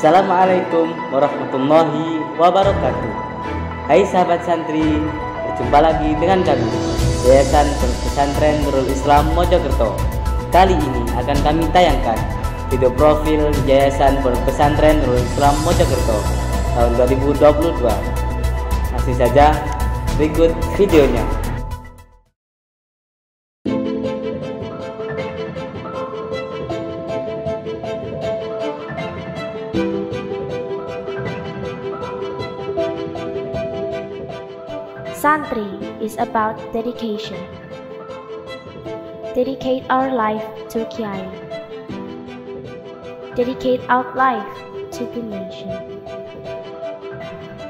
Assalamualaikum warahmatullahi wabarakatuh. Hai sahabat santri, berjumpa lagi dengan kami, Yayasan Pesantren Nurul Islam Mojokerto. Kali ini akan kami tayangkan video profil Yayasan Pesantren Nurul Islam Mojokerto tahun 2022. Langsung saja, berikut videonya. Santri is about dedication. Dedicate our life to Kiai. Dedicate our life to the nation.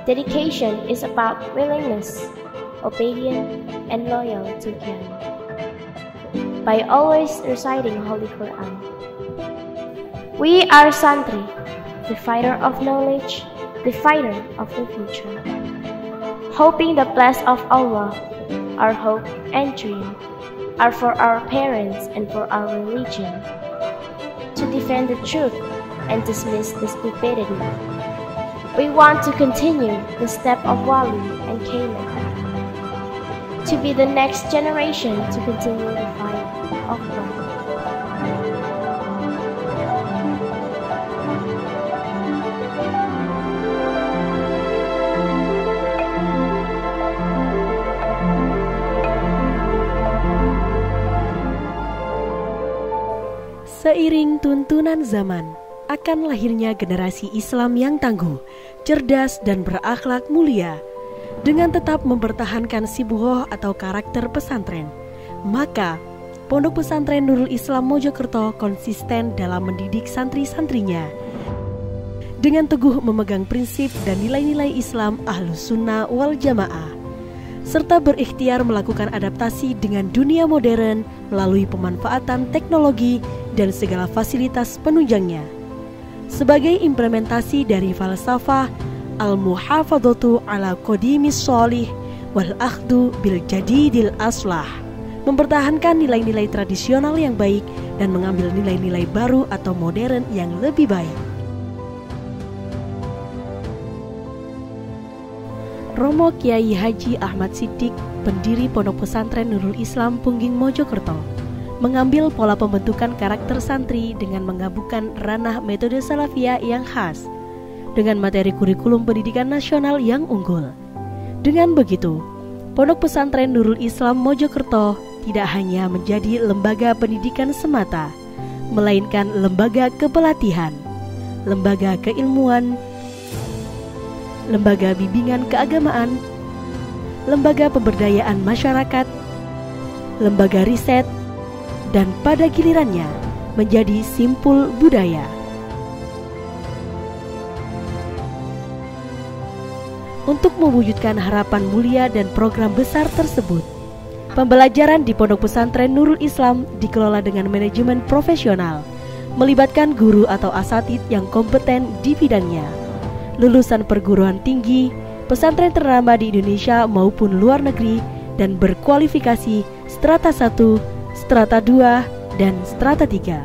Dedication is about willingness, obedient, and loyal to Kiai. By always reciting Holy Quran. We are Santri, the fighter of knowledge, the fighter of the future. Hoping the blessing of Allah, our hope and dream, are for our parents and for our religion, to defend the truth and dismiss the stupidity. We want to continue the step of Wali and Kamal, to be the next generation to continue the fight of God. Seiring tuntunan zaman, akan lahirnya generasi Islam yang tangguh, cerdas dan berakhlak mulia. Dengan tetap mempertahankan sibuhoh atau karakter pesantren, maka Pondok Pesantren Nurul Islam Mojokerto konsisten dalam mendidik santri-santrinya dengan teguh memegang prinsip dan nilai-nilai Islam Ahlus Sunnah wal Jamaah, serta berikhtiar melakukan adaptasi dengan dunia modern melalui pemanfaatan teknologi dan segala fasilitas penunjangnya. Sebagai implementasi dari falsafah al-muhafadzatu ala qadimis sholih wal akhdu bil jadidil aslah, mempertahankan nilai-nilai tradisional yang baik dan mengambil nilai-nilai baru atau modern yang lebih baik. Romo Kiai Haji Ahmad Siddiq, pendiri Pondok Pesantren Nurul Islam Pungging Mojokerto, mengambil pola pembentukan karakter santri dengan menggabungkan ranah metode salafiyah yang khas dengan materi kurikulum pendidikan nasional yang unggul. Dengan begitu, Pondok Pesantren Nurul Islam Mojokerto tidak hanya menjadi lembaga pendidikan semata, melainkan lembaga kepelatihan, lembaga keilmuan, lembaga bimbingan keagamaan, lembaga pemberdayaan masyarakat, lembaga riset, dan pada gilirannya menjadi simpul budaya. Untuk mewujudkan harapan mulia dan program besar tersebut, pembelajaran di Pondok Pesantren Nurul Islam dikelola dengan manajemen profesional, melibatkan guru atau asatidz yang kompeten di bidangnya, lulusan perguruan tinggi, pesantren ternama di Indonesia maupun luar negeri, dan berkualifikasi strata 1, strata 2, dan strata 3.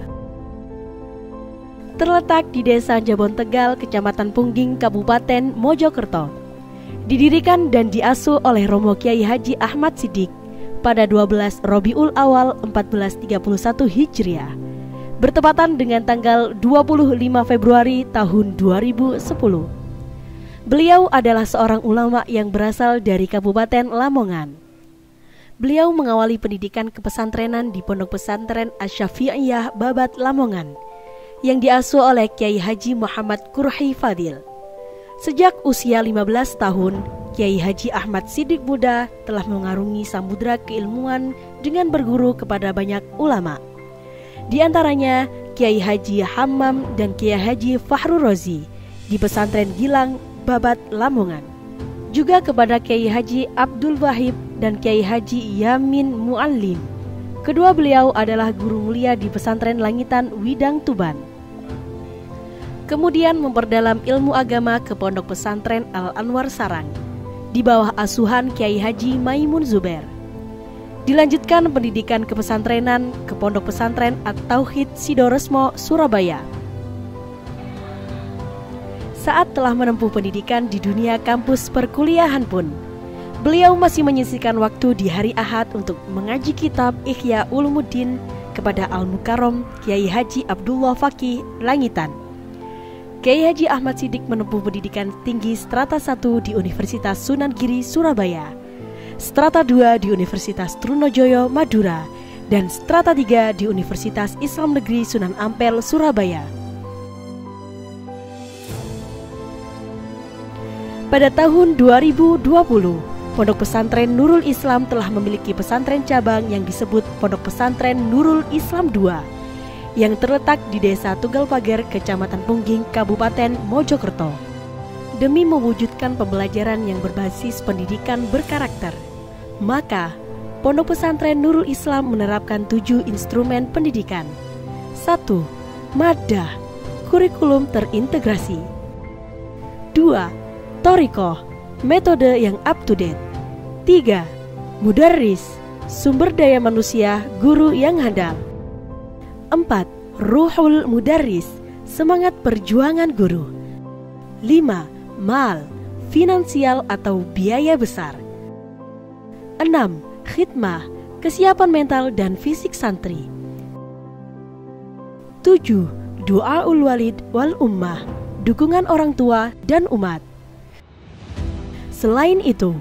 Terletak di Desa Jabon Tegal, Kecamatan Pungging, Kabupaten Mojokerto. Didirikan dan diasuh oleh Romo Kiai Haji Ahmad Siddiq pada 12 Rabiul Awal 1431 Hijriah, bertepatan dengan tanggal 25 Februari tahun 2010. Beliau adalah seorang ulama yang berasal dari Kabupaten Lamongan. Beliau mengawali pendidikan kepesantrenan di Pondok Pesantren Asy-Syafi'iyah Babat Lamongan yang diasuh oleh Kiai Haji Muhammad Qurhi Fadil. Sejak usia 15 tahun, Kiai Haji Ahmad Siddiq Muda telah mengarungi samudra keilmuan dengan berguru kepada banyak ulama. Di antaranya Kiai Haji Hammam dan Kiai Haji Fahru Rozi di Pesantren Gilang, Babat Lamongan. Juga kepada Kiai Haji Abdul Wahid dan Kiai Haji Yamin Muallim. Kedua beliau adalah guru mulia di Pesantren Langitan Widang Tuban. Kemudian memperdalam ilmu agama ke Pondok Pesantren Al-Anwar Sarang di bawah asuhan Kiai Haji Maimun Zubair. Dilanjutkan pendidikan kepesantrenan ke Pondok Pesantren At-Tauhid Sidoresmo, Surabaya. Saat telah menempuh pendidikan di dunia kampus perkuliahan pun, beliau masih menyisihkan waktu di hari Ahad untuk mengaji kitab Ihya Ulumuddin kepada Al-Mukarram Kiai Haji Abdullah Fakih Langitan. Kiai Haji Ahmad Siddiq menempuh pendidikan tinggi strata 1 di Universitas Sunan Giri, Surabaya, strata 2 di Universitas Trunojoyo, Madura, dan strata 3 di Universitas Islam Negeri Sunan Ampel, Surabaya. Pada tahun 2020, Pondok Pesantren Nurul Islam telah memiliki pesantren cabang yang disebut Pondok Pesantren Nurul Islam II yang terletak di Desa Tunggal Pagar, Kecamatan Pungging, Kabupaten Mojokerto. Demi mewujudkan pembelajaran yang berbasis pendidikan berkarakter, maka Pondok Pesantren Nurul Islam menerapkan 7 instrumen pendidikan. 1. Madah, kurikulum terintegrasi. 2. Thoriqoh, metode yang up to date. 3. Mudarris, sumber daya manusia, guru yang handal. 4. Ruhul mudarris, semangat perjuangan guru. 5. Mal, finansial atau biaya besar. 6. Khidmah, kesiapan mental dan fisik santri. 7. Du'aul walid wal ummah, dukungan orang tua dan umat. Selain itu,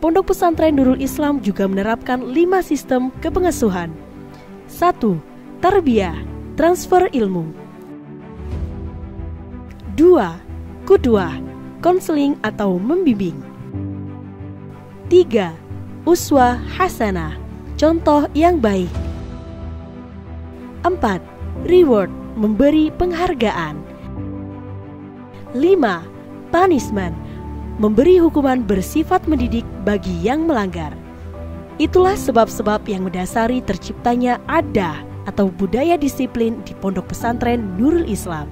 Pondok Pesantren Nurul Islam juga menerapkan 5 sistem kepengasuhan. 1. Tarbiyah, transfer ilmu. 2. Qudwah, konseling atau membimbing. 3. Uswah hasanah, contoh yang baik. 4. Reward, memberi penghargaan. 5. Punishment, memberi hukuman bersifat mendidik bagi yang melanggar. Itulah sebab-sebab yang mendasari terciptanya adah atau budaya disiplin di Pondok Pesantren Nurul Islam.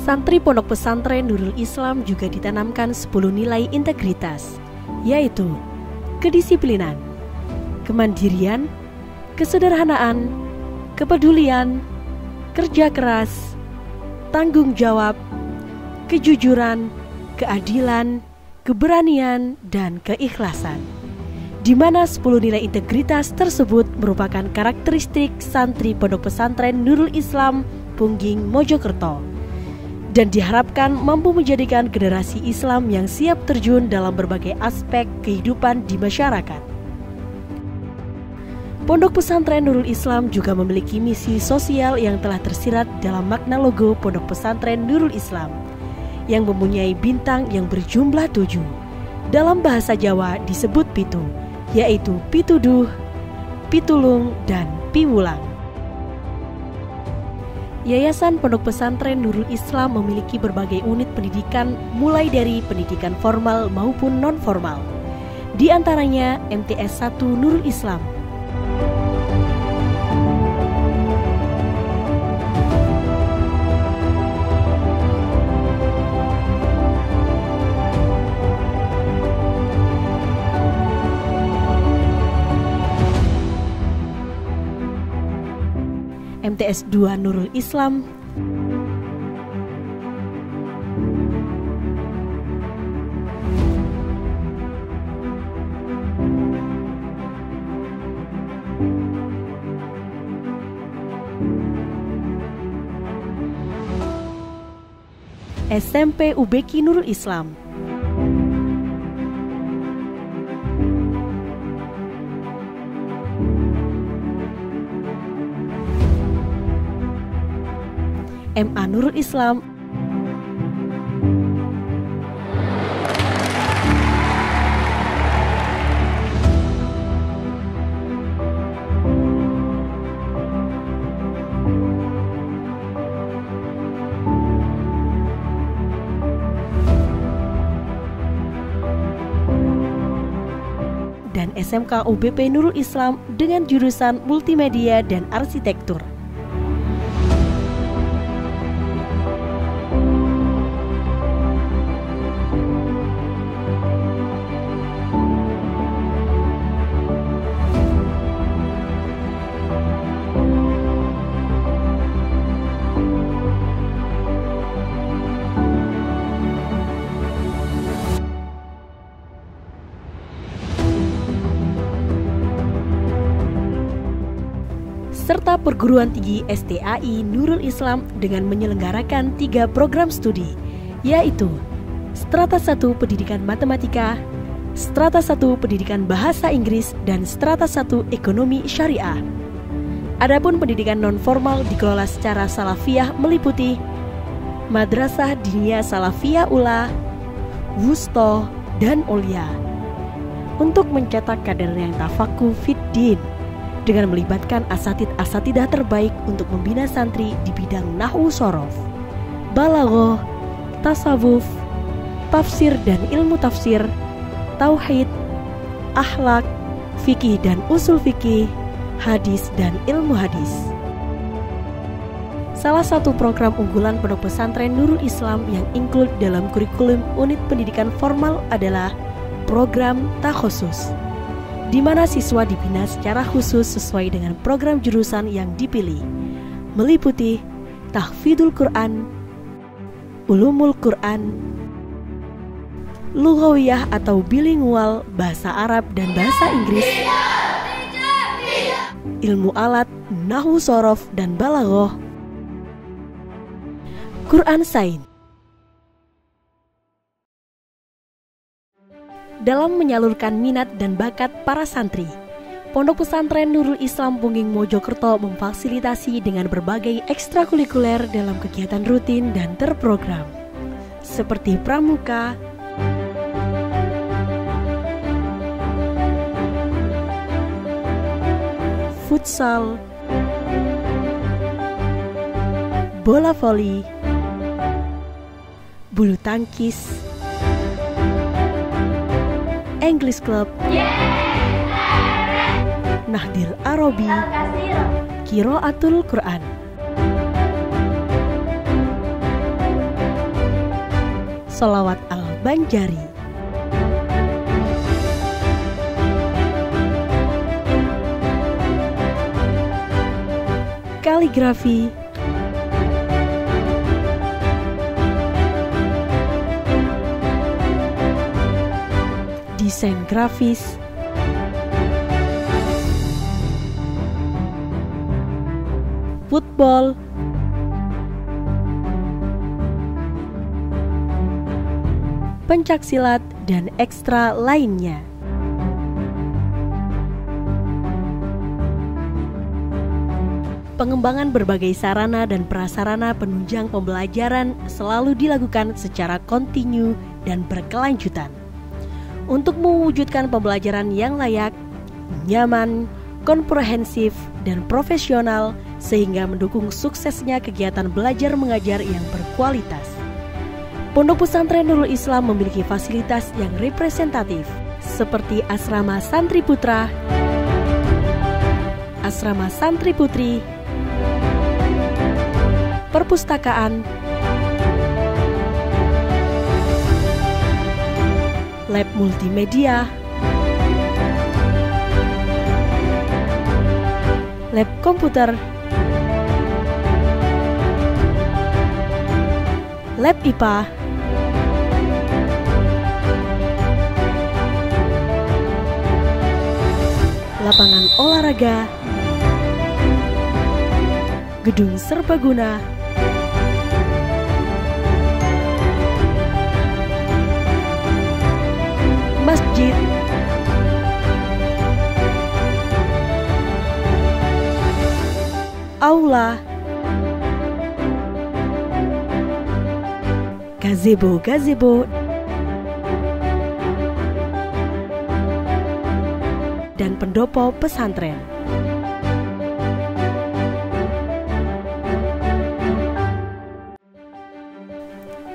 Santri Pondok Pesantren Nurul Islam juga ditanamkan 10 nilai integritas, yaitu kedisiplinan, kemandirian, kesederhanaan, kepedulian, kerja keras, tanggung jawab, kejujuran, keadilan, keberanian, dan keikhlasan. Di mana 10 nilai integritas tersebut merupakan karakteristik santri Pondok Pesantren Nurul Islam Pungging, Mojokerto, dan diharapkan mampu menjadikan generasi Islam yang siap terjun dalam berbagai aspek kehidupan di masyarakat. Pondok Pesantren Nurul Islam juga memiliki misi sosial yang telah tersirat dalam makna logo Pondok Pesantren Nurul Islam yang mempunyai bintang yang berjumlah 7. Dalam bahasa Jawa disebut pitu, yaitu pituduh, pitulung, dan piwulang. Yayasan Pondok Pesantren Nurul Islam memiliki berbagai unit pendidikan mulai dari pendidikan formal maupun non-formal. Di antaranya MTS 1 Nurul Islam, MTS 2 Nurul Islam, SMP UBK Nurul Islam, MA Nurul Islam, dan SMK UBP Nurul Islam dengan jurusan Multimedia dan Arsitektur. pihak perguruan tinggi STAI Nurul Islam dengan menyelenggarakan 3 program studi, yaitu Strata 1 Pendidikan Matematika, Strata 1 Pendidikan Bahasa Inggris, dan Strata 1 Ekonomi Syariah. Adapun pendidikan non-formal dikelola secara salafiyah meliputi Madrasah Diniyah Salafiyah Ula, Wusto, dan Ulia. Untuk mencetak kader yang tafakuh fiddin dengan melibatkan asatid-asatidah terbaik untuk membina santri di bidang nahwu sorof, balaghah, tasawuf, tafsir dan ilmu tafsir, tauhid, akhlak, fikih dan usul fikih, hadis dan ilmu hadis. Salah satu program unggulan Pondok Pesantren Nurul Islam yang include dalam kurikulum unit pendidikan formal adalah program takhusus, di mana siswa dibina secara khusus sesuai dengan program jurusan yang dipilih, meliputi tahfidul Quran, ulumul Quran, lughawiyah atau bilingual bahasa Arab dan bahasa Inggris, ilmu alat, nahwu sorof dan balaghah, Quran Sains. Dalam menyalurkan minat dan bakat para santri, Pondok Pesantren Nurul Islam Pungging Mojokerto memfasilitasi dengan berbagai ekstrakurikuler dalam kegiatan rutin dan terprogram, seperti pramuka, futsal, bola voli, bulu tangkis, English Club, Nahdil Arabi, Qiraatul Quran. Sholawat Al-Banjari. Kaligrafi, desain grafis, football, pencaksilat, dan ekstra lainnya. Pengembangan berbagai sarana dan prasarana penunjang pembelajaran selalu dilakukan secara kontinu dan berkelanjutan untuk mewujudkan pembelajaran yang layak, nyaman, komprehensif, dan profesional sehingga mendukung suksesnya kegiatan belajar mengajar yang berkualitas. Pondok Pesantren Nurul Islam memiliki fasilitas yang representatif seperti asrama santri putra, asrama santri putri, perpustakaan, lab multimedia, lab komputer, lab IPA, lapangan olahraga, gedung serbaguna, masjid, aula, gazebo, dan pendopo pesantren.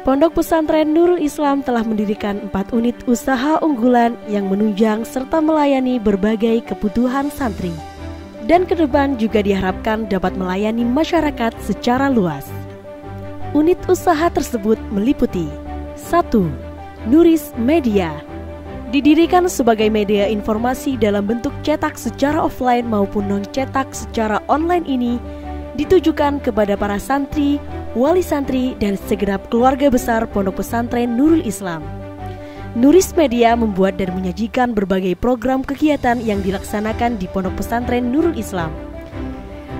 Pondok Pesantren Nurul Islam telah mendirikan 4 unit usaha unggulan yang menunjang serta melayani berbagai kebutuhan santri, dan ke depan juga diharapkan dapat melayani masyarakat secara luas. Unit usaha tersebut meliputi 1. Nuris Media, didirikan sebagai media informasi dalam bentuk cetak secara offline maupun non-cetak secara online. Ini ditujukan kepada para santri, wali santri, dan segenap keluarga besar Pondok Pesantren Nurul Islam. Nuris Media membuat dan menyajikan berbagai program kegiatan yang dilaksanakan di Pondok Pesantren Nurul Islam.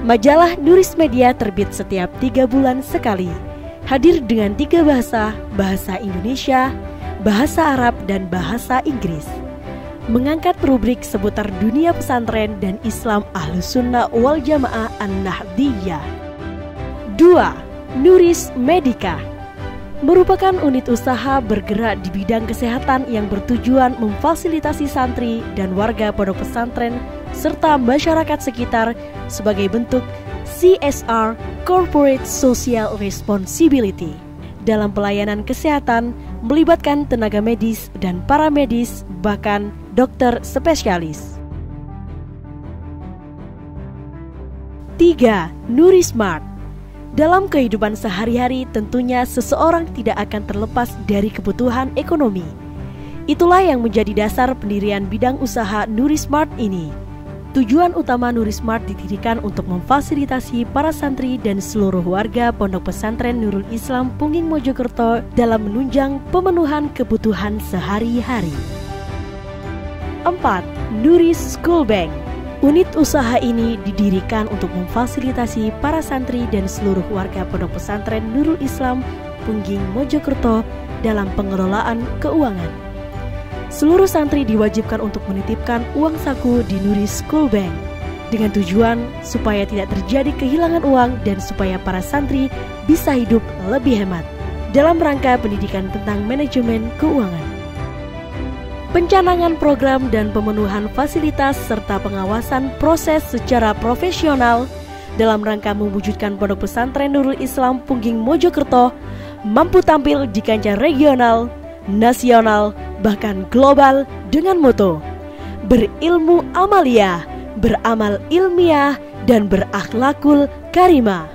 Majalah Nuris Media terbit setiap 3 bulan sekali. Hadir dengan 3 bahasa, bahasa Indonesia, bahasa Arab, dan bahasa Inggris. Mengangkat rubrik seputar dunia pesantren dan Islam Ahlus Sunnah wal Jamaah An-Nahdiyah. 2. Nuris Medika merupakan unit usaha bergerak di bidang kesehatan yang bertujuan memfasilitasi santri dan warga pondok pesantren serta masyarakat sekitar sebagai bentuk CSR (Corporate Social Responsibility) dalam pelayanan kesehatan melibatkan tenaga medis dan paramedis, bahkan dokter spesialis. 3. Nurismart. Dalam kehidupan sehari-hari tentunya seseorang tidak akan terlepas dari kebutuhan ekonomi. Itulah yang menjadi dasar pendirian bidang usaha Nurismart ini. Tujuan utama Nurismart didirikan untuk memfasilitasi para santri dan seluruh warga Pondok Pesantren Nurul Islam Pungging Mojokerto dalam menunjang pemenuhan kebutuhan sehari-hari. 4. Nuris School Bank. Unit usaha ini didirikan untuk memfasilitasi para santri dan seluruh warga Pondok Pesantren Nurul Islam Pungging Mojokerto dalam pengelolaan keuangan. Seluruh santri diwajibkan untuk menitipkan uang saku di Nuris School Bank dengan tujuan supaya tidak terjadi kehilangan uang dan supaya para santri bisa hidup lebih hemat dalam rangka pendidikan tentang manajemen keuangan. Pencanangan program dan pemenuhan fasilitas serta pengawasan proses secara profesional dalam rangka mewujudkan Pondok Pesantren Nurul Islam Pungging Mojokerto mampu tampil di kancah regional, nasional, bahkan global dengan moto berilmu amalia, beramal ilmiah, dan berakhlakul karimah.